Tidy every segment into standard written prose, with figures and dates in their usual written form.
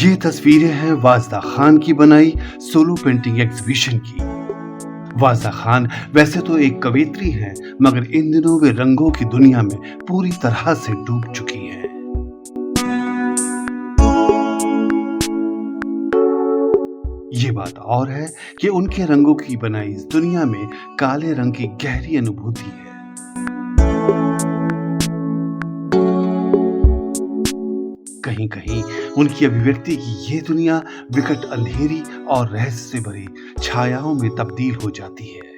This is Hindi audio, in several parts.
ये तस्वीरें हैं वाजदा खान की बनाई सोलो पेंटिंग एग्जीबिशन की। वाजदा खान वैसे तो एक कवयित्री हैं, मगर इन दिनों वे रंगों की दुनिया में पूरी तरह से डूब चुकी हैं। ये बात और है कि उनके रंगों की बनाई इस दुनिया में काले रंग की गहरी अनुभूति है। कहीं कहीं उनकी अभिव्यक्ति की ये दुनिया विकट अंधेरी और रहस्य से भरी छायाओं में तब्दील हो जाती है।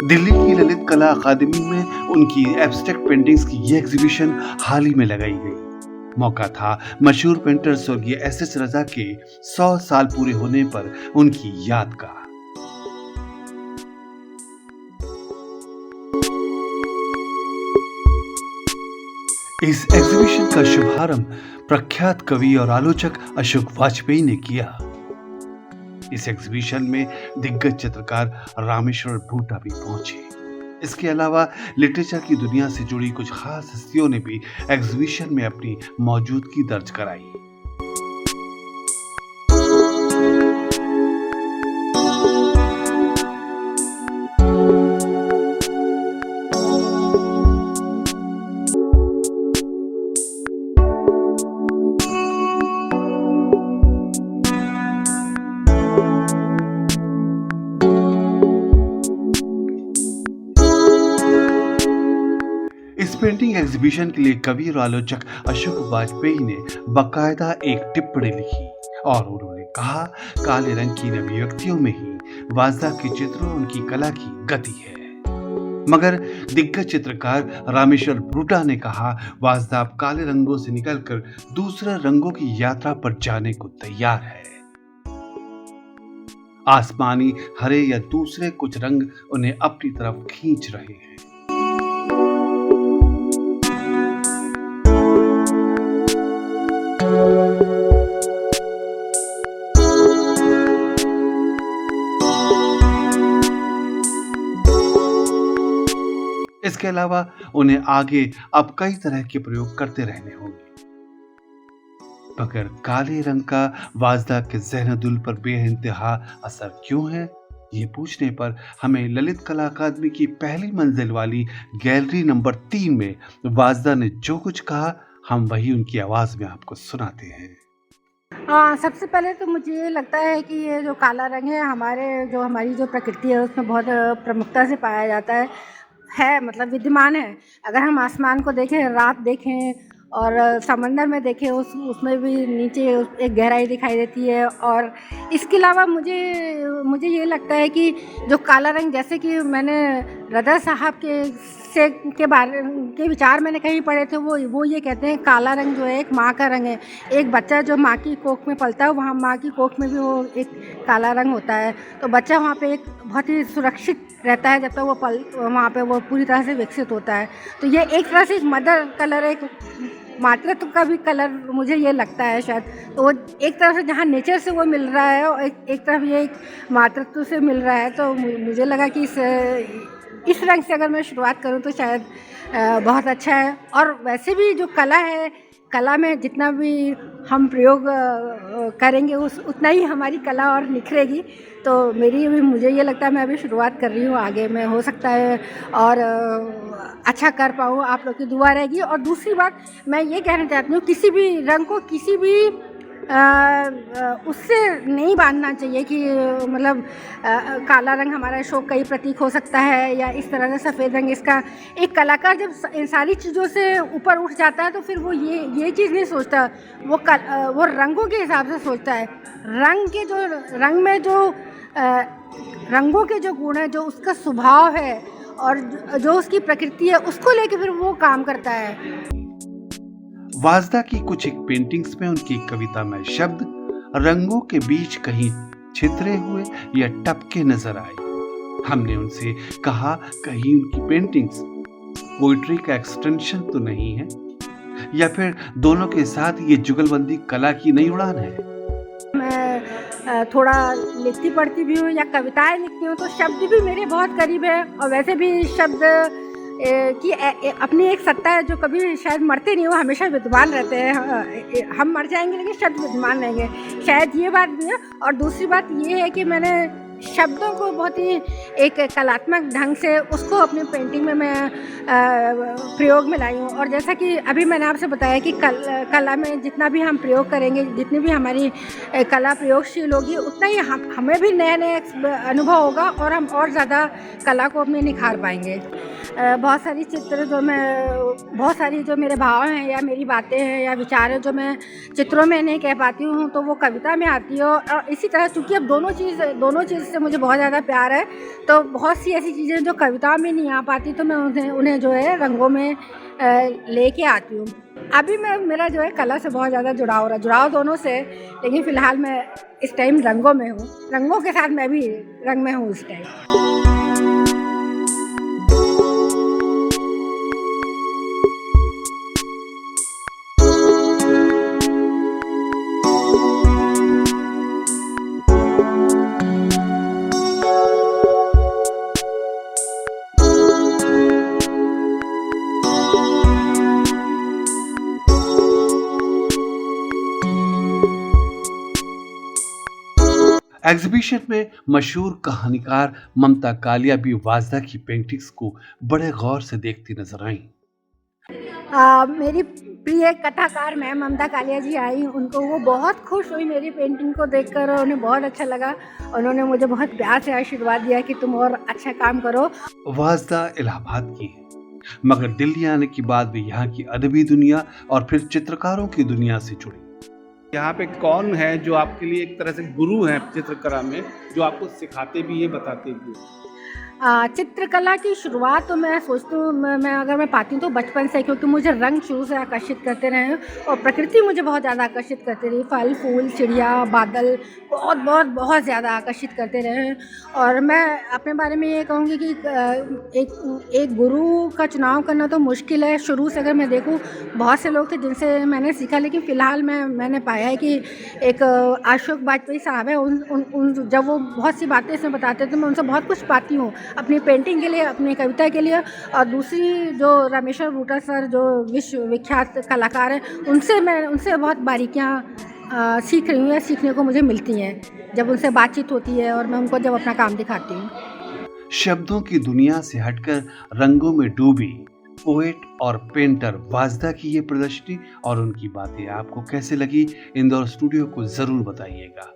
दिल्ली की ललित कला अकादमी में उनकी एब्स्ट्रैक्ट पेंटिंग्स की ये एग्जीबिशन हाल ही में लगाई गई। मौका था मशहूर पेंटर स्वर्गीय एस.एस. रजा के 100 साल पूरे होने पर उनकी याद का। इस एग्जीबिशन का शुभारंभ प्रख्यात कवि और आलोचक अशोक वाजपेयी ने किया। इस एग्जीबिशन में दिग्गज चित्रकार रामेश्वर भूटा भी पहुंचे। इसके अलावा लिटरेचर की दुनिया से जुड़ी कुछ खास हस्तियों ने भी एग्जीबिशन में अपनी मौजूदगी दर्ज कराई। इस पेंटिंग एग्जीबिशन के लिए कवि और आलोचक अशोक वाजपेयी ने बाकायदा एक टिप्पणी लिखी और उन्होंने कहा, काले रंग की अभिव्यक्तियों में ही वाजदा के चित्रों उनकी कला की गति है। मगर दिग्गज चित्रकार रामेश्वर भूटा ने कहा, वाजदा अब काले रंगों से निकलकर दूसरे रंगों की यात्रा पर जाने को तैयार है। आसमानी, हरे या दूसरे कुछ रंग उन्हें अपनी तरफ खींच रहे हैं। इसके अलावा उन्हें आगे अब कई तरह के प्रयोग करते रहने होंगे। मगर काले रंग का वाजदा के ज़हन-दिल पर बेइंतहा असर क्यों है? ये पूछने पर हमें ललित कला अकादमी की पहली मंजिल वाली गैलरी नंबर 3 में वाजदा ने जो कुछ कहा, हम वही उनकी आवाज में आपको सुनाते हैं। सबसे पहले तो मुझे ये लगता है कि ये जो काला रंग है हमारी जो प्रकृति है उसमें बहुत प्रमुखता से पाया जाता है, मतलब विद्यमान है। अगर हम आसमान को देखें, रात देखें और समंदर में देखें, उसमें भी नीचे एक गहराई दिखाई देती है। और इसके अलावा मुझे ये लगता है कि जो काला रंग, जैसे कि मैंने रज़ा साहब के बारे के विचार मैंने कहीं पढ़े थे, वो ये कहते हैं, काला रंग जो है एक माँ का रंग है। एक बच्चा जो माँ की कोख में पलता है, वहाँ माँ की कोख में भी वो एक काला रंग होता है। तो बच्चा वहाँ पे एक बहुत ही सुरक्षित रहता है जब तक वो वहाँ पे वो पूरी तरह से विकसित होता है। तो ये एक तरह से एक मदर कलर, एक मातृत्व का भी कलर मुझे ये लगता है शायद। तो वो एक तरफ से जहाँ नेचर से वो मिल रहा है और एक तरफ ये एक मातृत्व से मिल रहा है। तो मुझे लगा कि इस रंग से अगर मैं शुरुआत करूँ तो शायद बहुत अच्छा है। और वैसे भी जो कला है, कला में जितना भी हम प्रयोग करेंगे उतना ही हमारी कला और निखरेगी। तो मुझे ये लगता है, मैं अभी शुरुआत कर रही हूँ, आगे मैं हो सकता है और अच्छा कर पाऊँ, आप लोग की दुआ रहेगी। और दूसरी बात मैं ये कहना चाहती हूँ, किसी भी रंग को किसी भी उससे नहीं बांधना चाहिए कि मतलब काला रंग हमारा शौक का ही प्रतीक हो सकता है, या इस तरह से सफ़ेद रंग इसका। एक कलाकार जब इन सारी चीज़ों से ऊपर उठ जाता है तो फिर वो ये चीज़ नहीं सोचता, वो रंगों के हिसाब से सोचता है। रंग में जो रंगों के जो गुण है, जो उसका स्वभाव है और जो उसकी प्रकृति है, उसको लेके फिर वो काम करता है। वाजदा की कुछ एक पेंटिंग्स में उनकी कविता में शब्द रंगों के बीच कहीं छितरे हुए या टपके नजर आए। हमने उनसे कहा, कहीं उनकी पेंटिंग्स पोइट्री का एक्सटेंशन तो नहीं है, या फिर दोनों के साथ ये जुगलबंदी कला की नई उड़ान है? मैं थोड़ा लिखती पढ़ती भी हूँ या कविताएँ लिखती हूँ, तो शब्द भी मेरे बहुत करीब है और वैसे भी शब्द की अपनी एक सत्ता है जो कभी शायद मरते नहीं, वो हमेशा विद्यमान रहते हैं। हम मर जाएँगे लेकिन शब्द विद्यमान रहेंगे, शायद ये बात भी है। और दूसरी बात ये है कि मैंने शब्दों को बहुत ही एक कलात्मक ढंग से उसको अपनी पेंटिंग में मैं प्रयोग में लाई हूँ। और जैसा कि अभी मैंने आपसे बताया कि कला में जितना भी हम प्रयोग करेंगे, जितनी भी हमारी कला प्रयोगशील होगी, उतना ही हमें भी नए-नए अनुभव होगा और हम और ज़्यादा कला को अपनी निखार पाएँगे। बहुत सारी चित्र बहुत सारी जो मेरे भाव हैं या मेरी बातें हैं या विचार हैं जो मैं चित्रों में नहीं कह पाती हूँ, तो वो कविता में आती है। और इसी तरह चूँकि अब दोनों चीज़ से मुझे बहुत ज़्यादा प्यार है, तो बहुत सी ऐसी चीज़ें जो कविता में नहीं आ पाती, तो मैं उन्हें जो है रंगों में लेके आती हूँ। अभी मेरा जो है कला से बहुत ज़्यादा जुड़ाव दोनों से, लेकिन फ़िलहाल मैं इस टाइम रंगों में हूँ। रंगों के साथ मैं भी रंग में हूँ इस टाइम। एग्जीबिशन में मशहूर कहानीकार ममता कालिया भी वाजदा की पेंटिंग्स को बड़े गौर से देखती नजर आईं। मेरी प्रिय कथाकार मैम ममता कालिया जी आई, उनको वो बहुत खुश हुई मेरी पेंटिंग को देखकर और उन्हें बहुत अच्छा लगा। उन्होंने मुझे बहुत प्यार से आशीर्वाद दिया कि तुम और अच्छा काम करो। वाजदा इलाहाबाद की है, मगर दिल्ली आने के बाद भी यहाँ की अदबी दुनिया और फिर चित्रकारों की दुनिया से जुड़ी। यहाँ पे कौन है जो आपके लिए एक तरह से गुरु हैं चित्रकला में, जो आपको सिखाते भी हैं, बताते भी हैं? चित्रकला की शुरुआत तो मैं सोचती हूँ मैं अगर मैं पाती हूँ तो बचपन से, क्योंकि मुझे रंग शुरू से आकर्षित करते रहे हैं और प्रकृति मुझे बहुत ज़्यादा आकर्षित करती रही। फल फूल चिड़िया बादल बहुत ज़्यादा आकर्षित करते रहे हैं। और मैं अपने बारे में ये कहूँगी कि एक गुरु का चुनाव करना तो मुश्किल है। शुरू से अगर मैं देखूँ, बहुत से लोग थे जिनसे मैंने सीखा, लेकिन फ़िलहाल मैंने पाया है कि एक अशोक वाजपेयी साहब है। उन जब वो बहुत सी बातें इसमें बताते हैं तो मैं उनसे बहुत कुछ पाती हूँ अपनी पेंटिंग के लिए, अपनी कविता के लिए। और दूसरी जो रामेश्वर बूटा सर जो विश्व विख्यात कलाकार हैं, उनसे बहुत बारीकियाँ सीख रही हूँ या सीखने को मुझे मिलती हैं जब उनसे बातचीत होती है और मैं उनको जब अपना काम दिखाती हूँ। शब्दों की दुनिया से हटकर रंगों में डूबी पोएट और पेंटर वाजदा की ये प्रदर्शनी और उनकी बातें आपको कैसे लगी, इंदौर स्टूडियो को जरूर बताइएगा।